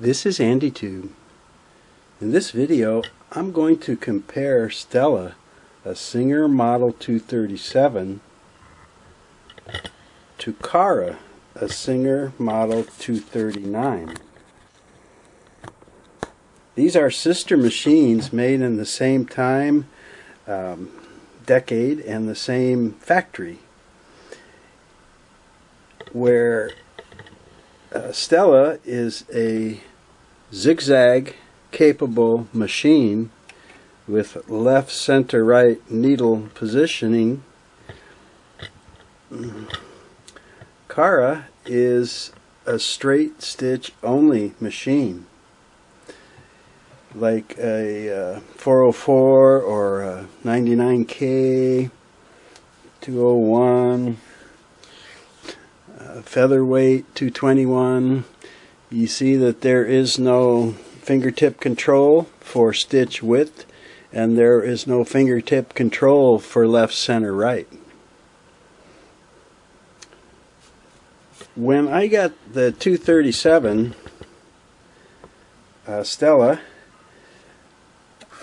This is AndyTube. In this video, I'm going to compare Stella, a Singer Model 237, to Cara, a Singer Model 239. These are sister machines made in the same time, decade, and the same factory, where Stella is a zigzag capable machine with left, center, right needle positioning. Cara is a straight stitch only machine, like a 404 or a 99K, 201, featherweight 221. You see that there is no fingertip control for stitch width, and there is no fingertip control for left, center, right. When I got the 237 Stella,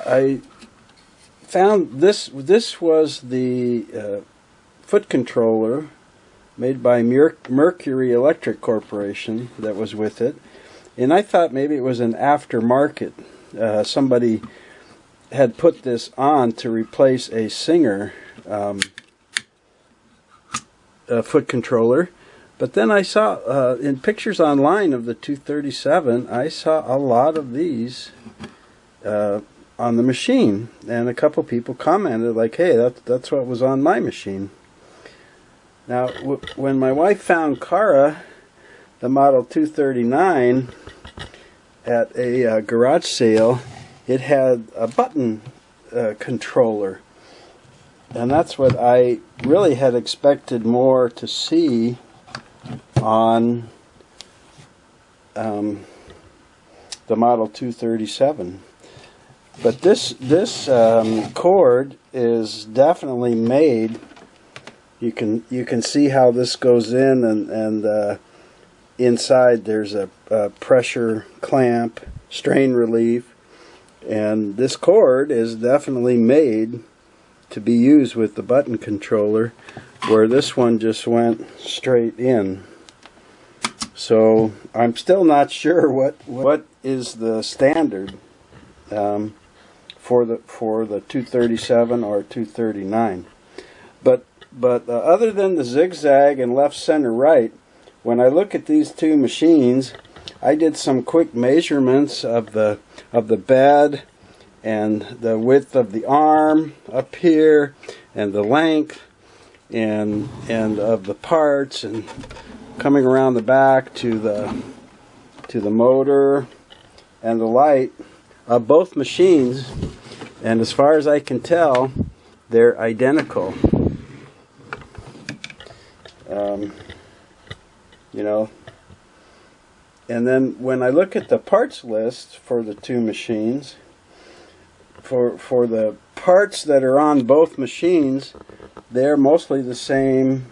I found this was the foot controller made by Mercury Electric Corporation that was with it, and I thought maybe it was an aftermarket. Somebody had put this on to replace a Singer foot controller, but then I saw in pictures online of the 237, I saw a lot of these on the machine, and a couple people commented like, hey, that's what was on my machine. Now, when my wife found Cara, the Model 239, at a garage sale, it had a button controller. And that's what I really had expected more to see on the Model 237. But this cord is definitely made. You can see how this goes in, and inside there's a pressure clamp, strain relief, and this cord is definitely made to be used with the button controller, where this one just went straight in. So I'm still not sure what is the standard for the 237 or 239, but other than the zigzag and left, center, right, when I look at these two machines, I did some quick measurements of the bed and the width of the arm up here, and the length and of the parts, and coming around the back to the motor and the light of both machines, and as far as I can tell, they're identical. You know, and then when I look at the parts list for the two machines, for the parts that are on both machines, they're mostly the same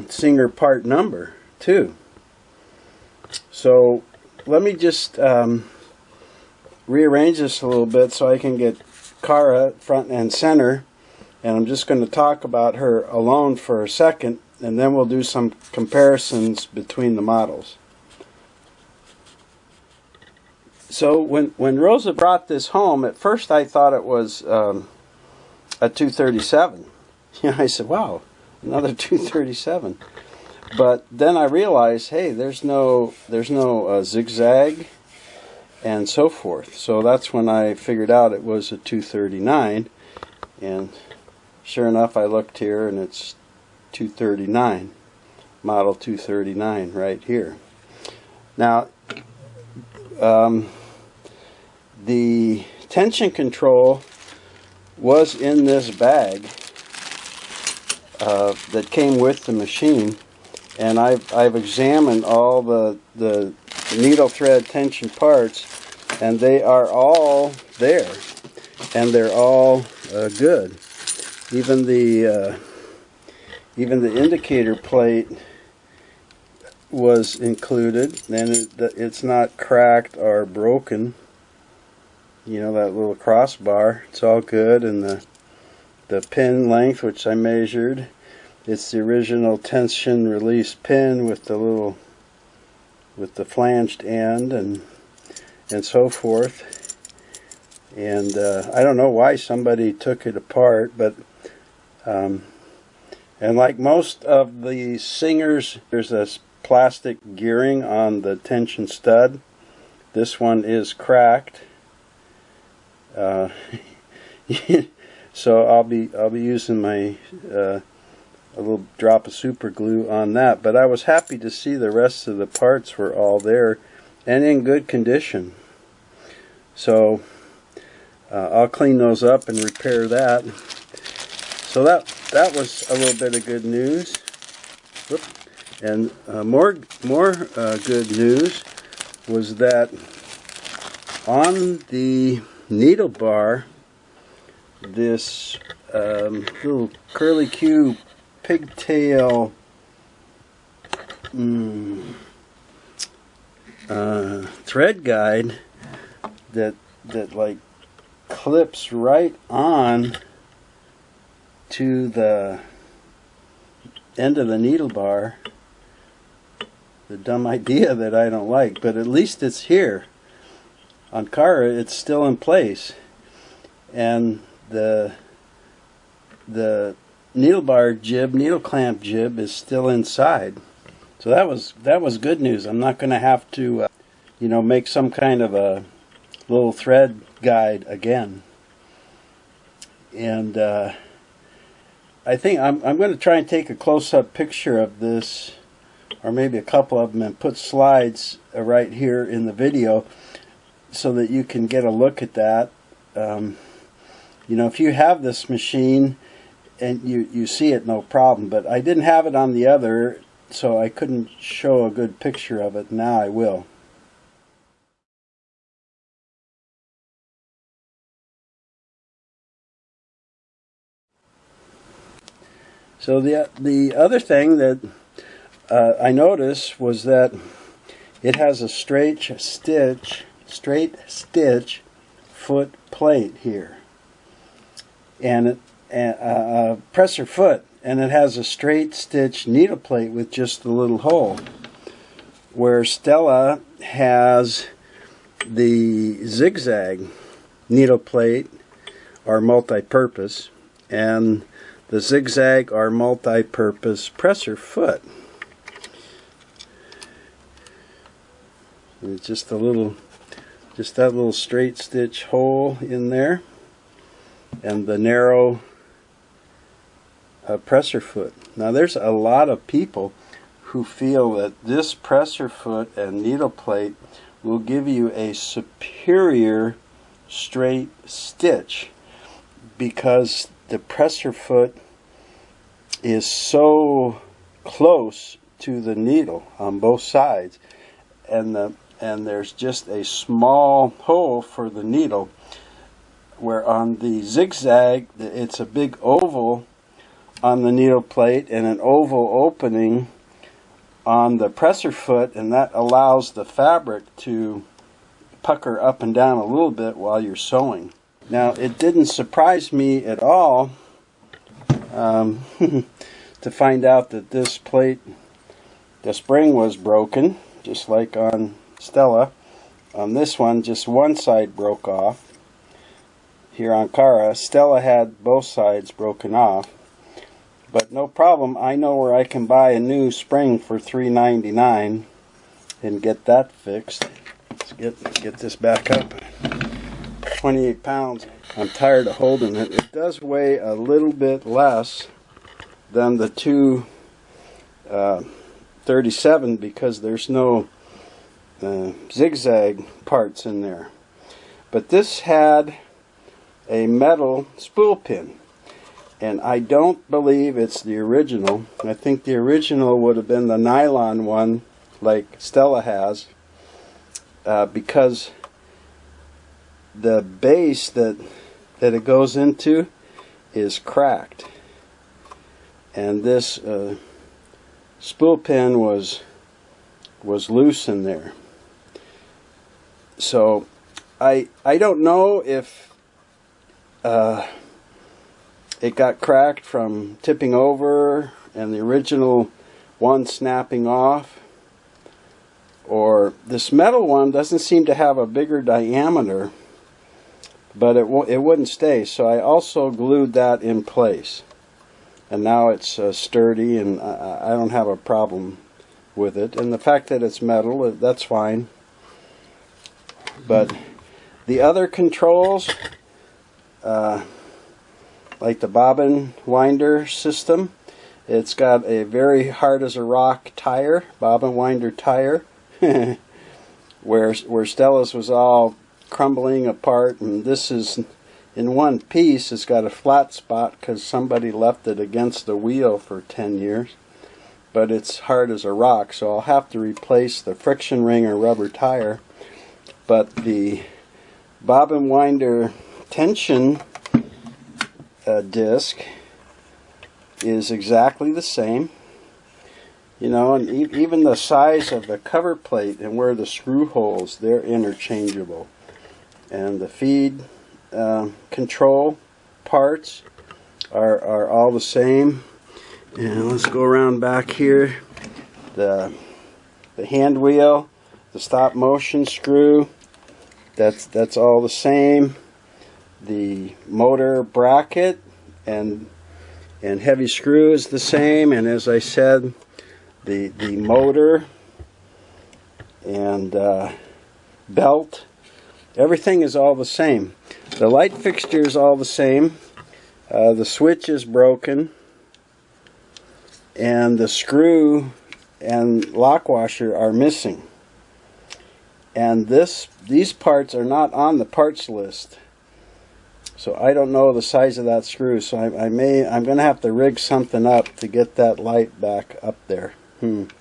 Singer part number too. So let me just rearrange this a little bit so I can get Cara front and center, and I'm just going to talk about her alone for a second, and then we'll do some comparisons between the models. So when Rosa brought this home, at first I thought it was a 237. You know, I said, wow, another 237. But then I realized, hey, there's no zigzag and so forth. So that's when I figured out it was a 239, and sure enough, I looked here and it's 239, Model 239 right here. Now, the tension control was in this bag that came with the machine, and I've examined all the needle thread tension parts, and they are all there, and they're all good. Even the indicator plate was included, and it's not cracked or broken. You know, that little crossbar, it's all good, and the pin length, which I measured, it's the original tension release pin with the flanged end and so forth. And I don't know why somebody took it apart, but and like most of the Singers, there's this plastic gearing on the tension stud. This one is cracked. So I'll be using my a little drop of super glue on that. But I was happy to see the rest of the parts were all there and in good condition. So I'll clean those up and repair that. So that was a little bit of good news. Whoop. And more good news was that on the needle bar, this little curly Q pigtail thread guide that like clips right on to the end of the needle bar. The dumb idea that I don't like, but at least it's here. On Cara, it's still in place, and the needle bar jib, needle clamp jib, is still inside. So that was good news. I'm not going to have to, you know, make some kind of a little thread guide again. And I think I'm going to try and take a close-up picture of this, or maybe a couple of them, and put slides right here in the video so that you can get a look at that. You know, if you have this machine and you see it, no problem. But I didn't have it on the other, so I couldn't show a good picture of it. Now I will. So the other thing that I noticed was that it has a straight stitch foot plate here, and a presser foot, and it has a straight stitch needle plate with just the little hole, where Stella has the zigzag needle plate or multi-purpose, and the zigzag or multi-purpose presser foot. And it's just that little straight stitch hole in there, and the narrow presser foot. Now there's a lot of people who feel that this presser foot and needle plate will give you a superior straight stitch, because the presser foot is so close to the needle on both sides, and there's just a small hole for the needle, where on the zigzag it's a big oval on the needle plate and an oval opening on the presser foot, and that allows the fabric to pucker up and down a little bit while you're sewing. Now, it didn't surprise me at all to find out that this plate, the spring was broken, just like on Stella. On this one, just one side broke off. Here on Cara, Stella had both sides broken off. But no problem, I know where I can buy a new spring for $3.99 and get that fixed. Let's get this back up. 28 pounds. I'm tired of holding it. It does weigh a little bit less than the 237 because there's no zigzag parts in there. But this had a metal spool pin, and I don't believe it's the original. I think the original would have been the nylon one like Stella has, because the base that it goes into is cracked, and this spool pin was was loose in there. So I don't know if it got cracked from tipping over and the original one snapping off, or this metal one doesn't seem to have a bigger diameter, but it wouldn't stay. So I also glued that in place, and now it's sturdy, and I don't have a problem with it. And the fact that it's metal, that's fine. But the other controls, like the bobbin winder system, it's got a very hard as a rock tire, bobbin winder tire, where Stella's was all crumbling apart, and this is in one piece. It's got a flat spot because somebody left it against the wheel for 10 years, but it's hard as a rock, so I'll have to replace the friction ring or rubber tire. But the bobbin winder tension disc is exactly the same, you know, and even the size of the cover plate and where the screw holes, they're interchangeable. And the feed control parts are all the same. And let's go around back here. The hand wheel, the stop motion screw, that's all the same. The motor bracket and heavy screw is the same, and as I said, the motor and belt, everything is all the same. The light fixture is all the same. The switch is broken, and the screw and lock washer are missing. And these parts are not on the parts list. So I don't know the size of that screw, so I'm going to have to rig something up to get that light back up there. And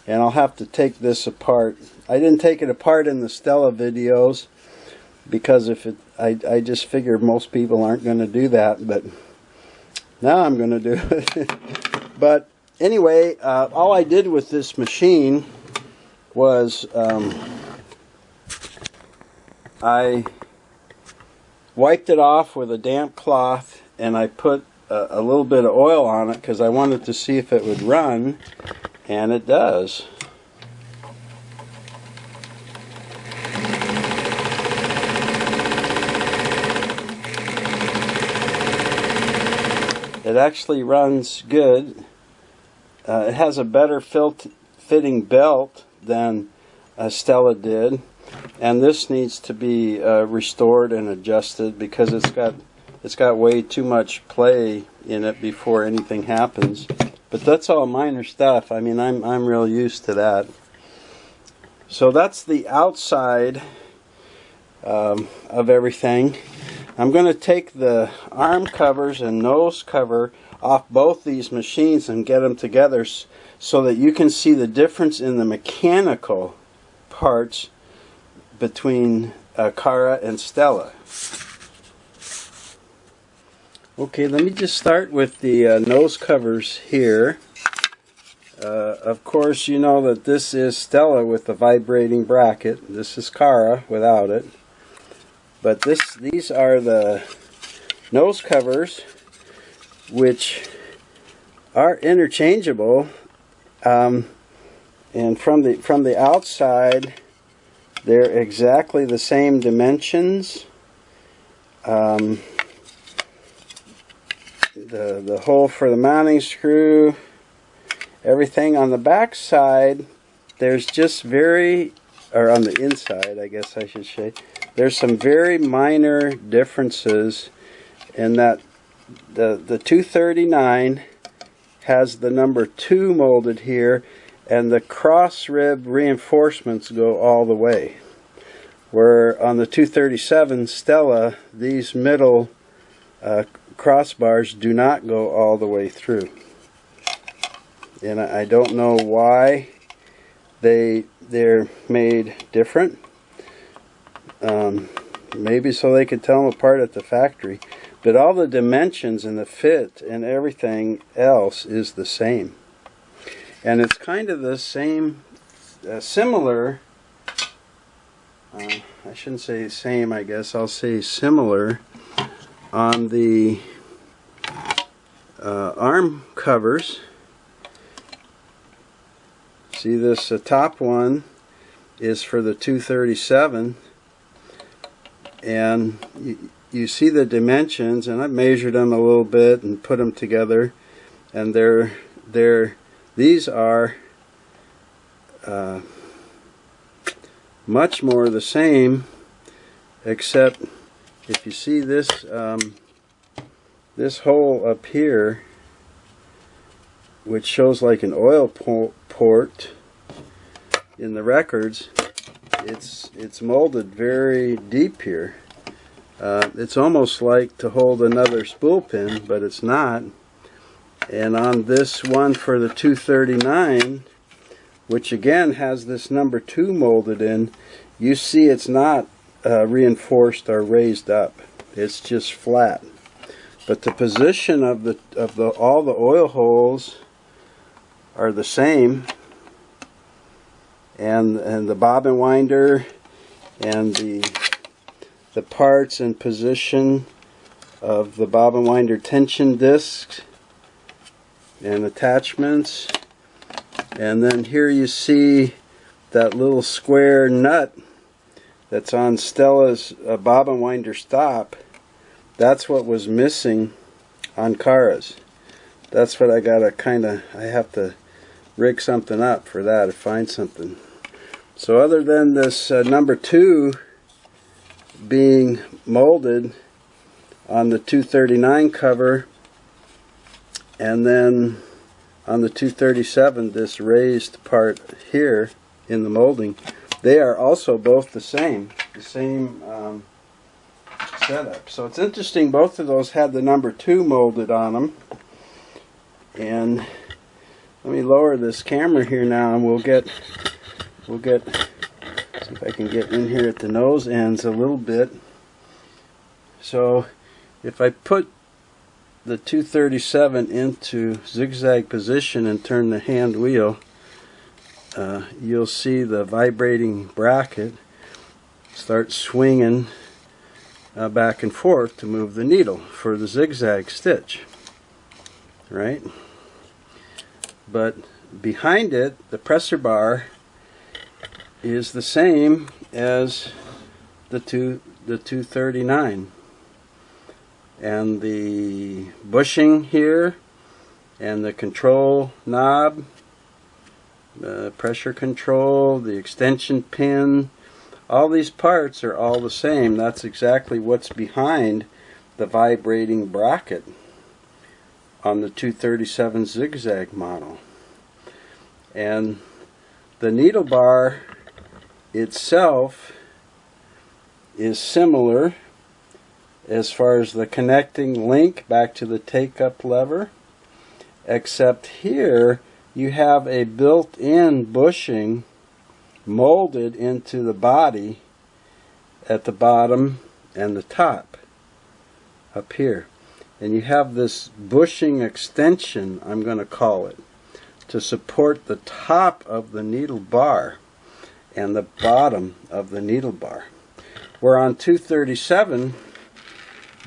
I'll have to take this apart. I didn't take it apart in the Stella videos because I just figured most people aren't going to do that, but now I'm going to do it. But anyway, all I did with this machine was I wiped it off with a damp cloth, and I put a little bit of oil on it because I wanted to see if it would run, and it does. It actually runs good. It has a better fitting belt than Stella did. And this needs to be restored and adjusted because it's got way too much play in it before anything happens. But that's all minor stuff. I mean, I'm real used to that. So that's the outside of everything. I'm going to take the arm covers and nose cover off both these machines and get them together so that you can see the difference in the mechanical parts between Cara and Stella. Okay, let me just start with the nose covers here. Of course, you know that this is Stella with the vibrating bracket. This is Cara without it. But these are the nose covers, which are interchangeable. And from the outside, they're exactly the same dimensions. The hole for the mounting screw, everything on the back side, there's just on the inside, I guess I should say, there's some very minor differences in that the 239 has the number 2 molded here, and the cross rib reinforcements go all the way. Where on the 237 Stella, these middle crossbars do not go all the way through. And I don't know why they're made different. Maybe so they could tell them apart at the factory. But all the dimensions and the fit and everything else is the same. And it's kind of the same similar. I shouldn't say same, I guess I'll say similar on the arm covers. See, this top one is for the 237, and you see the dimensions, and I've measured them a little bit and put them together, and these are much more the same, except if you see this this hole up here, which shows like an oil port in the records, it's molded very deep here. It's almost like to hold another spool pin, but it's not. And on this one for the 239, which again has this number 2 molded in, you see it's not reinforced or raised up. It's just flat. But the position of all the oil holes are the same, and the bobbin winder and the parts and position of the bobbin winder tension discs and attachments. And then here you see that little square nut that's on Stella's bobbin winder stop. That's what was missing on Cara's. That's what I gotta I have to rig something up for that or find something. So other than this number 2 being molded on the 239 cover, and then on the 237 this raised part here in the molding, they are also both the same setup. So it's interesting, both of those had the number 2 molded on them. And let me lower this camera here now, and we'll get see if I can get in here at the nose ends a little bit. So if I put the 237 into zigzag position and turn the hand wheel, you'll see the vibrating bracket start swinging back and forth to move the needle for the zigzag stitch, right? But behind it, the pressure bar is the same as the 239, and the bushing here and the control knob, the pressure control, the extension pin, all these parts are all the same. That's exactly what's behind the vibrating bracket on the 237 zigzag model. And the needle bar itself is similar as far as the connecting link back to the take-up lever, except here you have a built-in bushing molded into the body at the bottom and the top up here. And you have this bushing extension, I'm going to call it, to support the top of the needle bar and the bottom of the needle bar. Where on 237,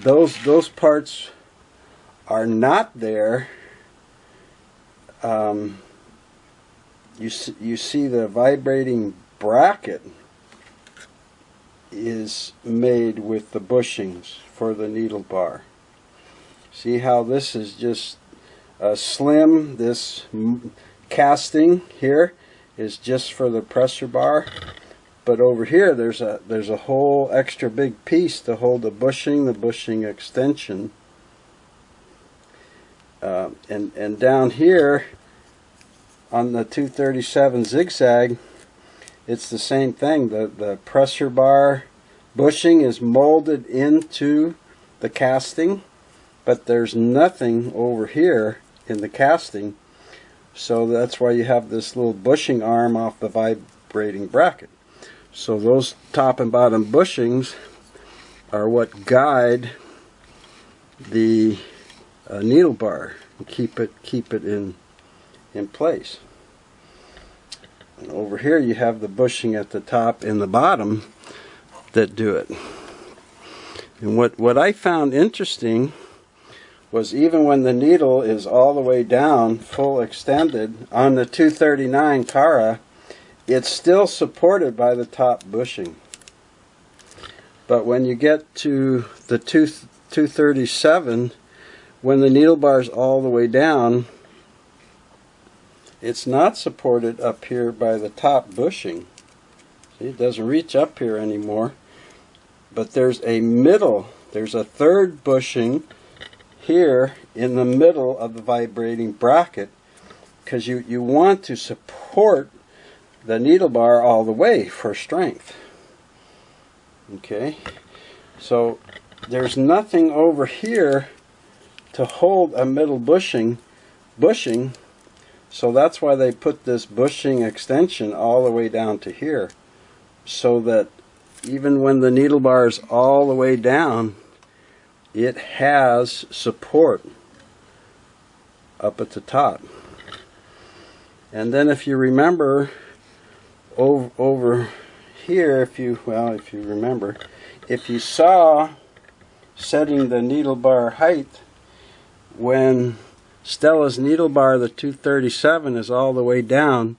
those parts are not there. You see the vibrating bracket is made with the bushings for the needle bar. See how this is just slim. This casting here is just for the pressure bar, but over here there's a whole extra big piece to hold the bushing extension, and down here on the 237 zigzag, it's the same thing. The pressure bar bushing is molded into the casting, but there's nothing over here in the casting, so that's why you have this little bushing arm off the vibrating bracket. So those top and bottom bushings are what guide the needle bar and keep it in place. over here you have the bushing at the top and the bottom that do it. And what I found interesting was even when the needle is all the way down, full extended, on the 239 Cara, it's still supported by the top bushing. But when you get to the 237, when the needle bar is all the way down, it's not supported up here by the top bushing. See, it doesn't reach up here anymore. But there's a middle, there's a third bushing here in the middle of the vibrating bracket, because you want to support the needle bar all the way for strength. Okay, so there's nothing over here to hold a middle bushing, so that's why they put this bushing extension all the way down to here, so that even when the needle bar is all the way down, it has support up at the top. And then if you remember over here, if you remember, if you saw setting the needle bar height, when Stella's needle bar, the 237, is all the way down,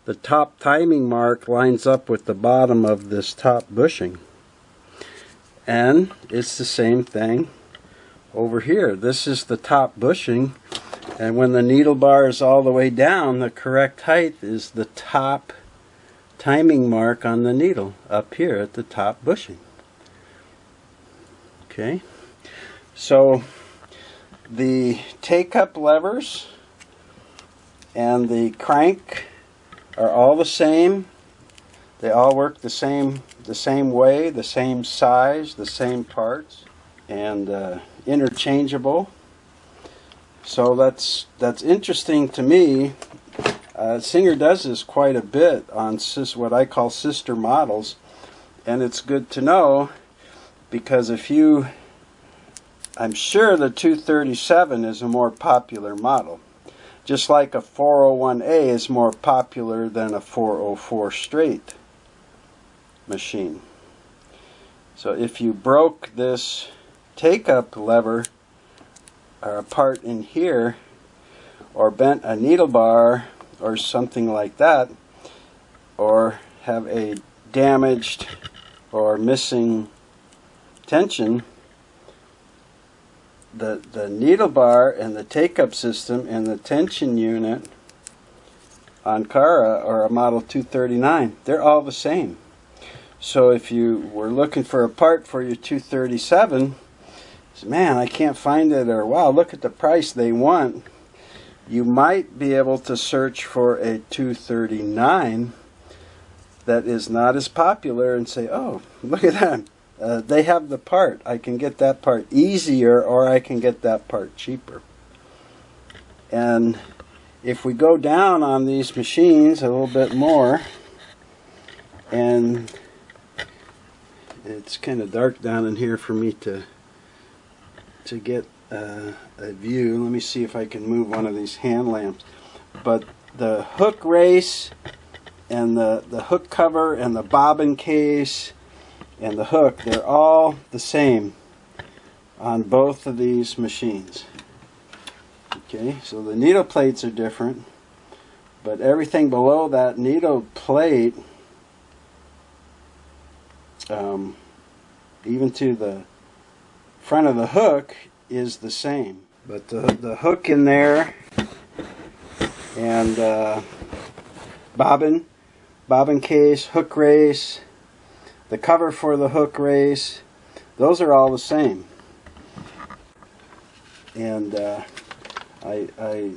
the top timing mark lines up with the bottom of this top bushing. And it's the same thing over here. This is the top bushing, and when the needle bar is all the way down, the correct height is the top timing mark on the needle up here at the top bushing. Okay, so the take-up levers and the crank are all the same. They all work the same way, the same size, the same parts, and interchangeable. So that's interesting to me. Singer does this quite a bit on what I call sister models, and it's good to know, because I'm sure the 237 is a more popular model. Just like a 401A is more popular than a 404 straight machine. So if you broke this take-up lever or a part in here, or bent a needle bar or something like that, or have a damaged or missing tension, the needle bar and the take-up system and the tension unit on Cara or a model 239, they're all the same. So if you were looking for a part for your 237, man, I can't find it, or wow, look at the price they want, you might be able to search for a 239 that is not as popular and say, oh, look at that. They have the part. I can get that part easier, or I can get that part cheaper. And if we go down on these machines a little bit more, and it's kind of dark down in here for me to get a view. Let me see if I can move one of these hand lamps. But the hook race and the hook cover and the bobbin case and the hook, they're all the same on both of these machines. Okay, so the needle plates are different, but everything below that needle plate, even to the front of the hook, is the same. But the hook in there and bobbin case, hook race, the cover for the hook race, those are all the same. And I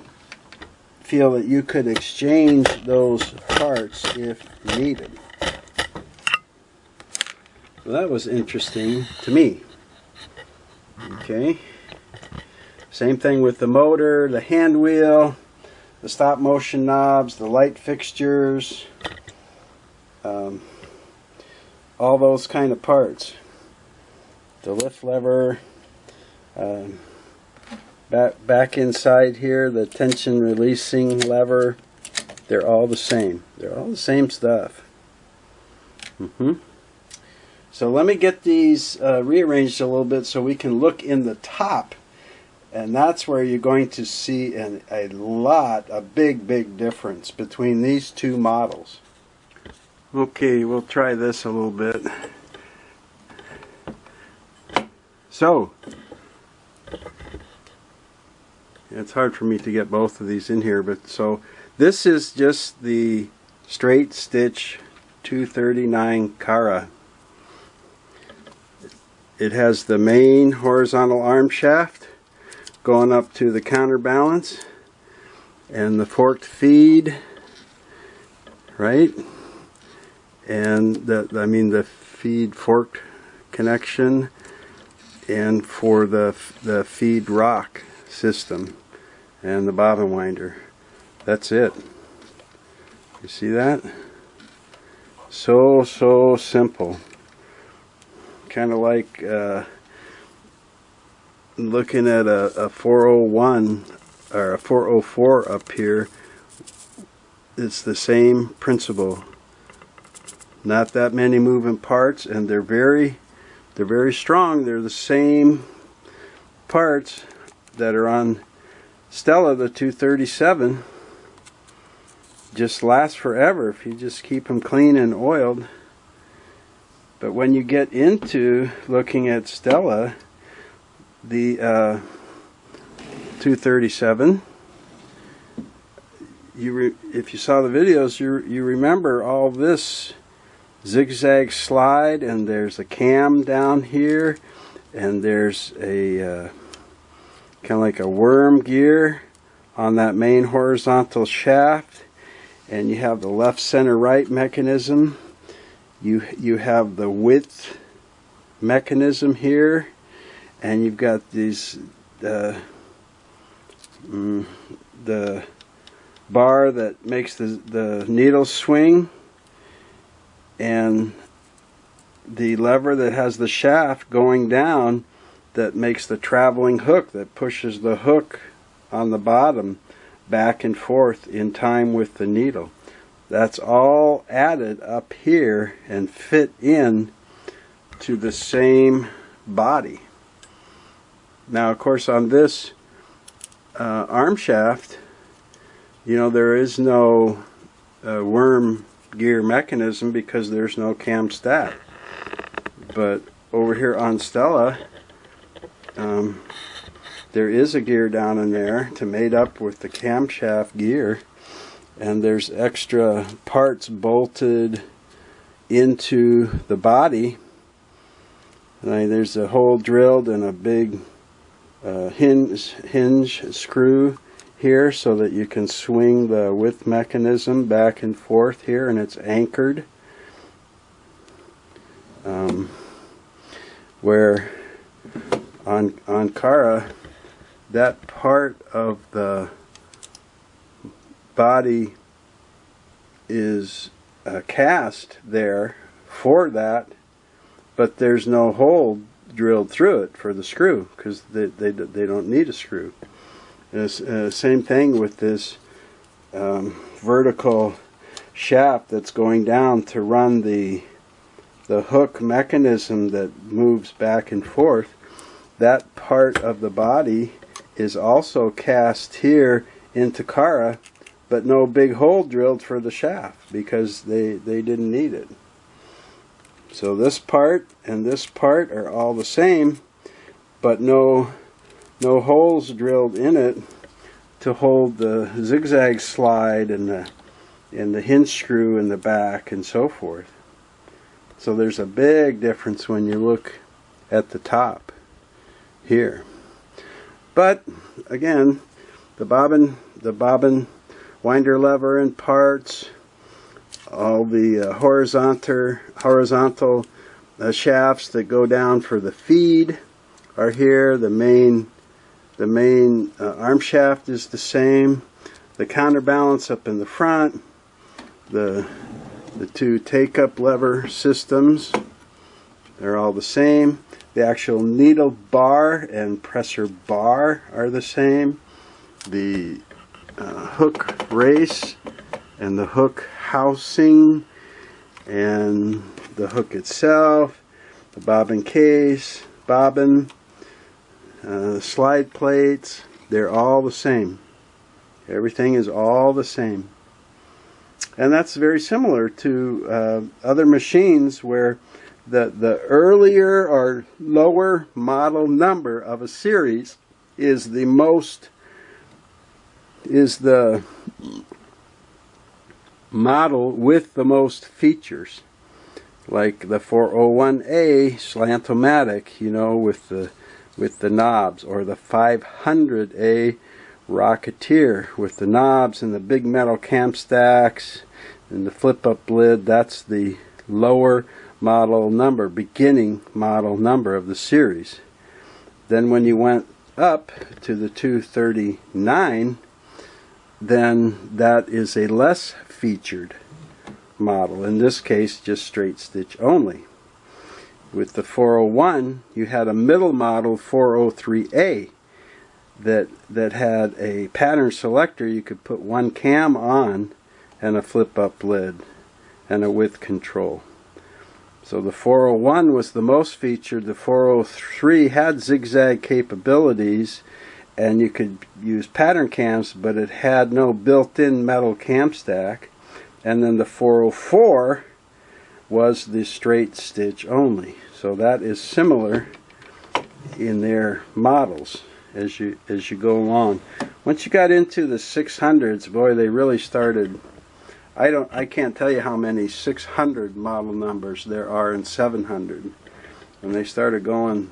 feel that you could exchange those parts if needed. So that was interesting to me. Okay. Same thing with the motor, the hand wheel, the stop motion knobs, the light fixtures, all those kind of parts. The lift lever, back inside here, the tension releasing lever, They're all the same. They're all the same stuff. So let me get these rearranged a little bit so we can look in the top. And that's where you're going to see a big difference between these two models. Okay, we'll try this a little bit. So, it's hard for me to get both of these in here, but so this is just the straight stitch 239 Cara. It has the main horizontal arm shaft going up to the counterbalance and the forked feed, right? And the feed forked connection, and for the feed rock system and the bobbin winder. That's it. You see that? So simple. Kind of like looking at a 401 or a 404 up here. It's the same principle. Not that many moving parts, and they're very strong. They're the same parts that are on Stella, the 237. Just last forever if you just keep them clean and oiled. But when you get into looking at Stella, the 237, if you saw the videos, you remember all this zigzag slide, and there's a cam down here, and there's a kind of like a worm gear on that main horizontal shaft, and you have the left center right mechanism. You have the width mechanism here, and you've got these the bar that makes the needle swing, and the lever that has the shaft going down that makes the traveling hook that pushes the hook on the bottom back and forth in time with the needle. That's all added up here and fit in to the same body. Now, of course, on this arm shaft, you know, there is no worm gear mechanism because there's no cam stack. But over here on Stella, there is a gear down in there to mate up with the camshaft gear, and there's extra parts bolted into the body. There's a hole drilled and a big hinge screw here so that you can swing the width mechanism back and forth here, and it's anchored. Where on Cara, that part of the body is cast there for that, but there's no hole drilled through it for the screw because they don't need a screw. Same thing with this vertical shaft that's going down to run the hook mechanism that moves back and forth. That part of the body is also cast here into Cara, but no big hole drilled for the shaft because they didn't need it. So this part and this part are all the same, but no holes drilled in it to hold the zigzag slide and the hinge screw in the back and so forth. So there's a big difference when you look at the top here. But again, the bobbin winder lever and parts, all the horizontal shafts that go down for the feed are here. The main arm shaft is the same. The counterbalance up in the front, the two take-up lever systems, they're all the same. The actual needle bar and presser bar are the same. The hook race and the hook housing, and the hook itself, the bobbin case, bobbin, slide plates, they're all the same. Everything is all the same. And that's very similar to other machines where the earlier or lower model number of a series is the model with the most features, like the 401A Slant-O-Matic, you know, with the knobs, or the 500A Rocketeer with the knobs and the big metal cam stacks and the flip-up lid. That's the lower model number, beginning model number of the series. Then when you went up to the 239, then that is a less featured model. In this case, just straight stitch only. With the 401, you had a middle model 403A that had a pattern selector. You could put one cam on and a flip-up lid and a width control. So the 401 was the most featured. The 403 had zigzag capabilities, and you could use pattern cams, but it had no built-in metal cam stack. And then the 404 was the straight stitch only. So that is similar in their models as you go along. Once you got into the 600s, boy, they really started. I can't tell you how many 600 model numbers there are in 700. When they started going,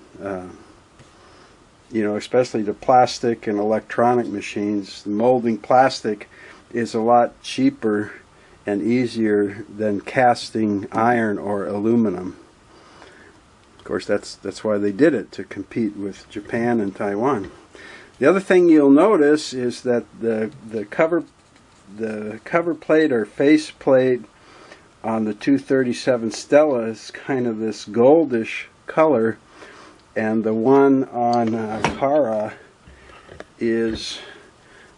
you know, especially the plastic and electronic machines, molding plastic is a lot cheaper and easier than casting iron or aluminum. Of course, that's why they did it, to compete with Japan and Taiwan. The other thing you'll notice is that the cover plate or face plate on the 237 Stella is kind of this goldish color, and the one on Cara is,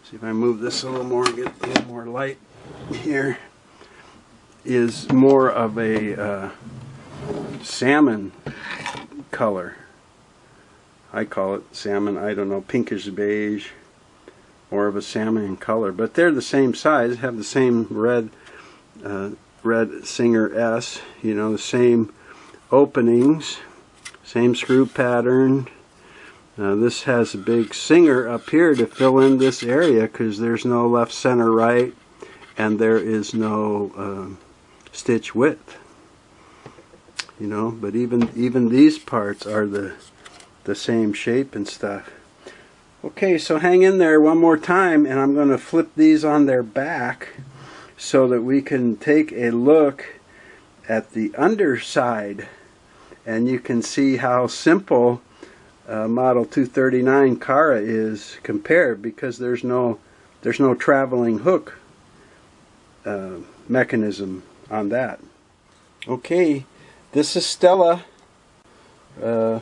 see if I move this a little more, get a little more light here, is more of a salmon color. I call it salmon, I don't know, pinkish beige, more of a salmon in color, but they're the same size, have the same red Singer S, you know, the same openings, same screw pattern. This has a big Singer up here to fill in this area because there's no left, center, right, and there is no stitch width, you know, but even these parts are the same shape and stuff. Okay, so hang in there one more time, and I'm going to flip these on their back so that we can take a look at the underside, and you can see how simple model 239 Cara is compared, because there's no traveling hook mechanism on that. Okay, this is Stella, the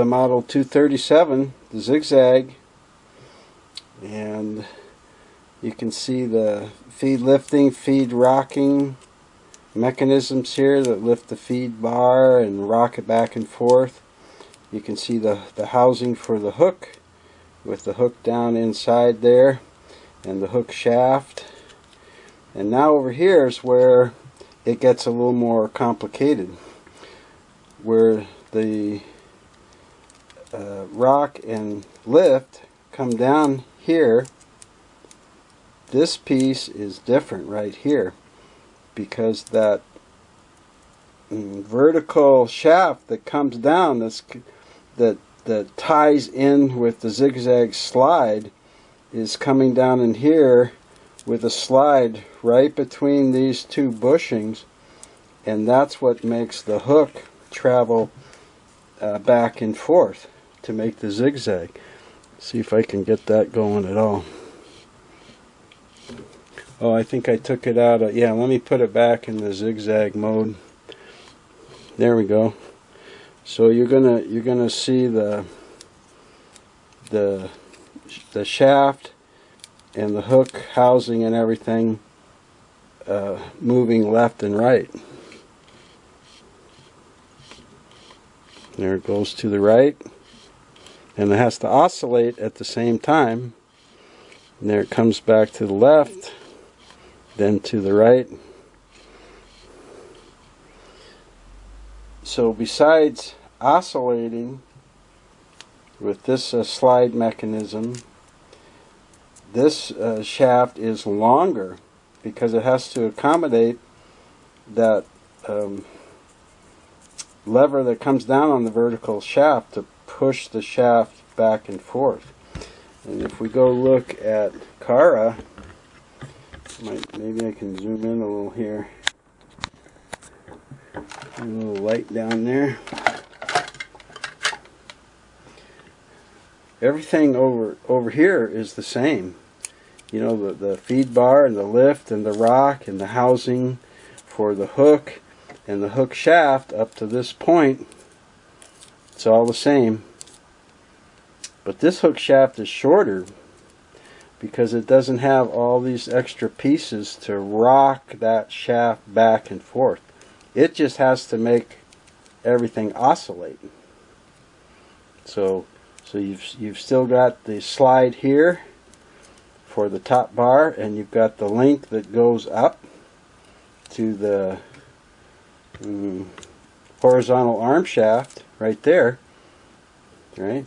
model 237, the zigzag, and you can see the feed lifting, feed rocking mechanisms here that lift the feed bar and rock it back and forth. You can see the housing for the hook with the hook down inside there and the hook shaft. And now over here is where it gets a little more complicated, where the rock and lift come down here. This piece is different right here, because that vertical shaft that comes down, that ties in with the zigzag slide, is coming down in here with a slide right between these two bushings, and that's what makes the hook travel back and forth to make the zigzag. See if I can get that going at all. Oh, I think I took it out of, yeah, let me put it back in the zigzag mode. There we go. So you're gonna see the shaft and the hook housing and everything moving left and right. There it goes to the right, and it has to oscillate at the same time. And there it comes back to the left, then to the right. So besides oscillating with this slide mechanism, this shaft is longer because it has to accommodate that lever that comes down on the vertical shaft to push the shaft back and forth. And if we go look at Cara, maybe I can zoom in a little here. A little light down there. Everything over here is the same. You know, the feed bar and the lift and the rock and the housing for the hook and the hook shaft up to this point, it's all the same. But this hook shaft is shorter because it doesn't have all these extra pieces to rock that shaft back and forth. It just has to make everything oscillate. So you've still got the slide here for the top bar, and you've got the link that goes up to the horizontal arm shaft right there, right?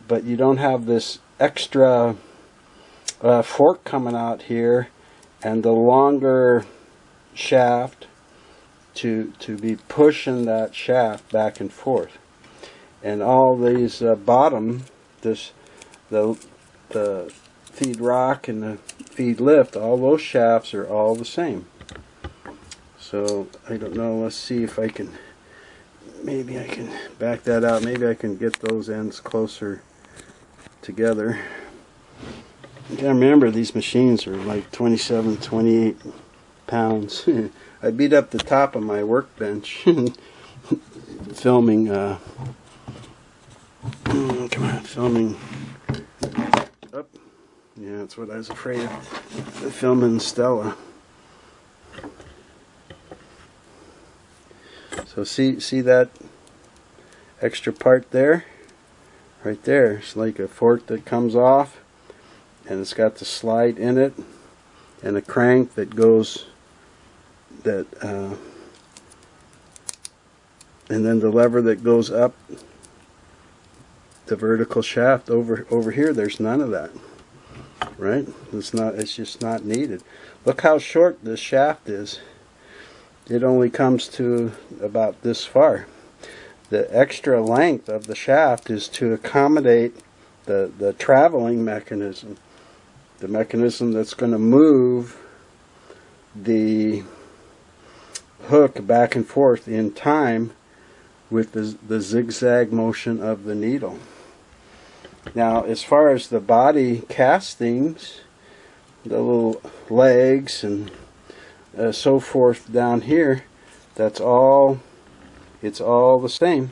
But you don't have this extra fork coming out here and the longer shaft to be pushing that shaft back and forth. And all these bottom, the feed rock and the feed lift, all those shafts are all the same. So I don't know, let's see if I can, maybe I can back that out, maybe I can get those ends closer together. You gotta remember, these machines are like 27, 28 pounds. I beat up the top of my workbench filming come on, filming up. Yeah, that's what I was afraid of, filming Stella. So see that extra part there? Right there. It's like a fork that comes off, and it's got the slide in it, and a crank that goes, and then the lever that goes up the vertical shaft. Over here there's none of that, right? It's just not needed. Look how short this shaft is. It only comes to about this far. The extra length of the shaft is to accommodate the traveling mechanism, the mechanism that's going to move the hook back and forth in time with the zigzag motion of the needle. Now, as far as the body castings, the little legs and so forth down here, it's all the same.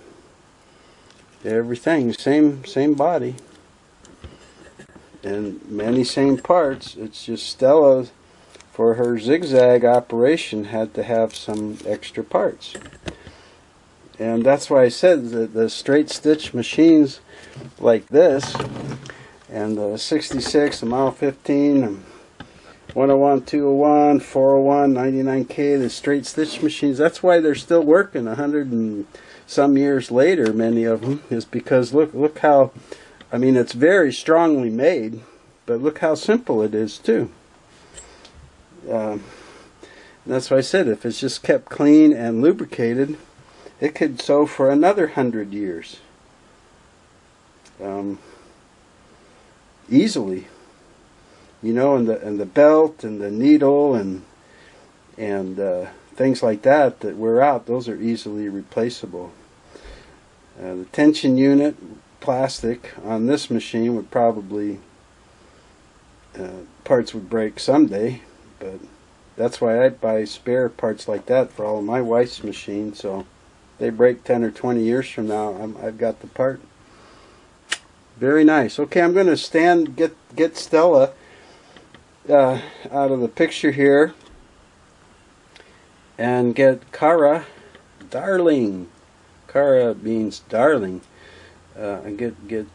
Everything same body and many same parts. It's just Stella, for her zigzag operation, had to have some extra parts. And that's why I said that the straight stitch machines like this, and the 66, the Model 15, and 101, 201, 401, 99K, the straight stitch machines, that's why they're still working 100 and some years later, many of them, is because look how, I mean, it's very strongly made, but look how simple it is too. That's why I said, if it's just kept clean and lubricated, it could sew for another 100 years. Easily. You know, and the belt and the needle and things like that wear out, those are easily replaceable. The tension unit, plastic, on this machine would probably, parts would break someday, but that's why I buy spare parts like that for all of my wife's machines, so they break 10 or 20 years from now, I've got the part. Very nice. Okay, I'm going to get Stella out of the picture here and get Cara, darling. Cara means darling. And get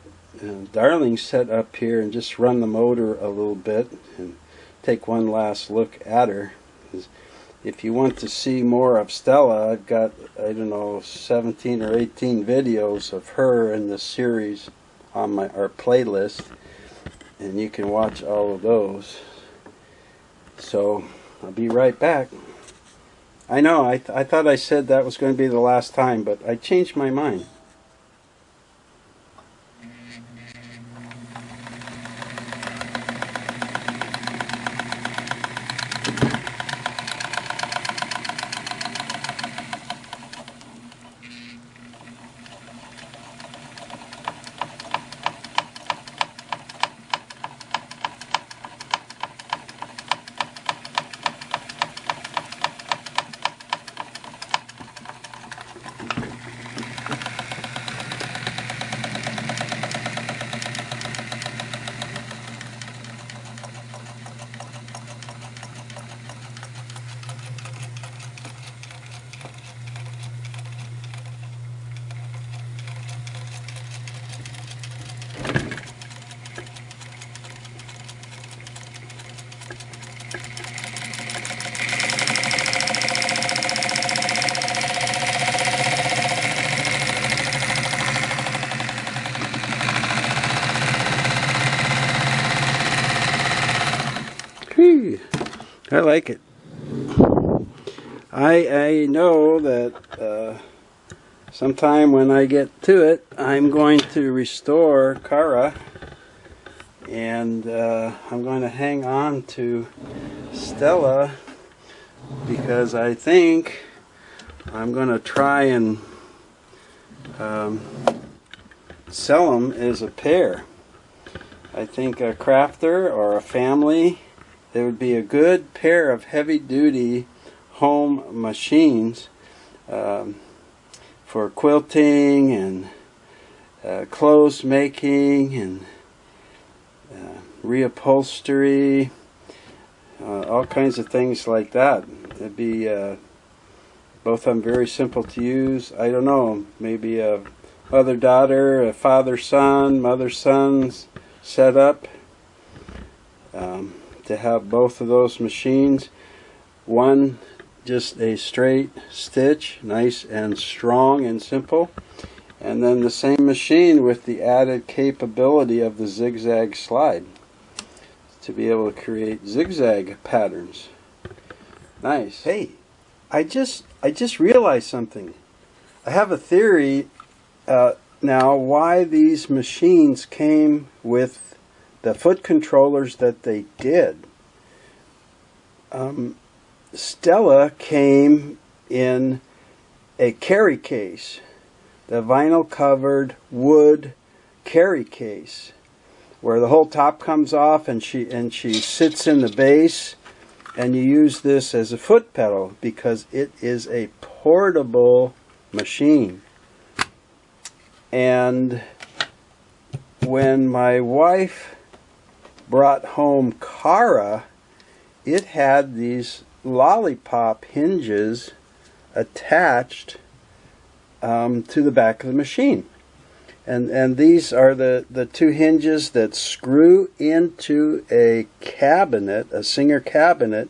darling set up here and just run the motor a little bit and take one last look at her. If you want to see more of Stella, I've got, I don't know, 17 or 18 videos of her in this series on our playlist, and you can watch all of those. So I'll be right back. I know, I thought I said that was going to be the last time, but I changed my mind. I like it. I know that sometime when I get to it, I'm going to restore Cara, and I'm going to hang on to Stella because I think I'm going to try and sell them as a pair. I think a crafter or a family, there would be a good pair of heavy-duty home machines for quilting and clothes making and reupholstery, all kinds of things like that. It'd be both of them very simple to use. I don't know, maybe a mother-daughter, a father-son, mother-son's setup. To have both of those machines, one just a straight stitch, nice and strong and simple, and then the same machine with the added capability of the zigzag slide to be able to create zigzag patterns. Nice. Hey, I just realized something. I have a theory now why these machines came with the foot controllers that they did. Stella came in a carry case, the vinyl covered wood carry case, where the whole top comes off and she sits in the base, and you use this as a foot pedal because it is a portable machine. And when my wife brought home Cara, it had these lollipop hinges attached to the back of the machine. And these are the two hinges that screw into a cabinet, a Singer cabinet,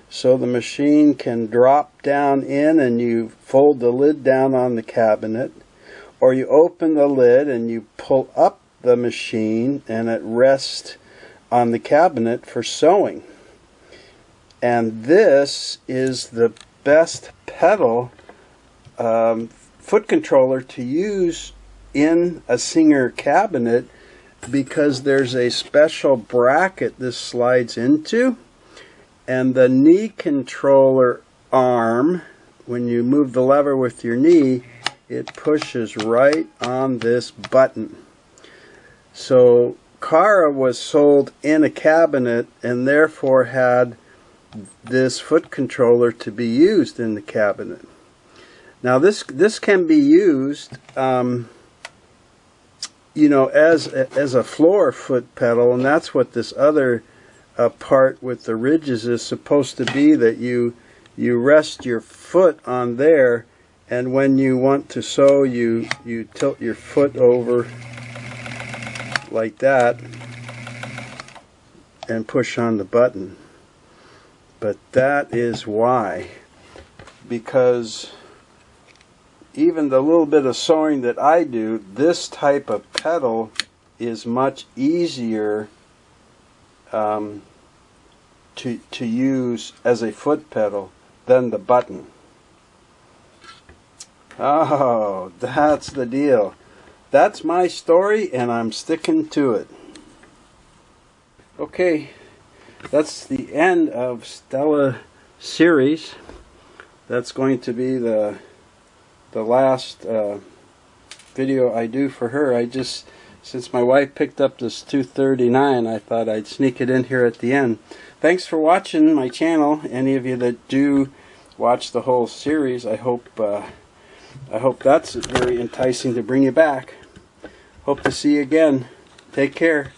so the machine can drop down in and you fold the lid down on the cabinet, or you open the lid and you pull up the machine and it rests on the cabinet for sewing. And this is the best pedal foot controller to use in a Singer cabinet because there's a special bracket this slides into, and the knee controller arm, when you move the lever with your knee, it pushes right on this button. So Cara was sold in a cabinet and therefore had this foot controller to be used in the cabinet. Now this can be used you know, as a floor foot pedal, and that's what this other part with the ridges is supposed to be that you rest your foot on there, and when you want to sew, you tilt your foot over like that and push on the button. But that is why, because even the little bit of sewing that I do, this type of pedal is much easier to use as a foot pedal than the button. Oh, that's the deal. That's my story, and I'm sticking to it. Okay, that's the end of Stella series. That's going to be the last video I do for her. Since my wife picked up this 239, I thought I'd sneak it in here at the end. Thanks for watching my channel. Any of you that do watch the whole series, I hope that's very enticing to bring you back. Hope to see you again. Take care.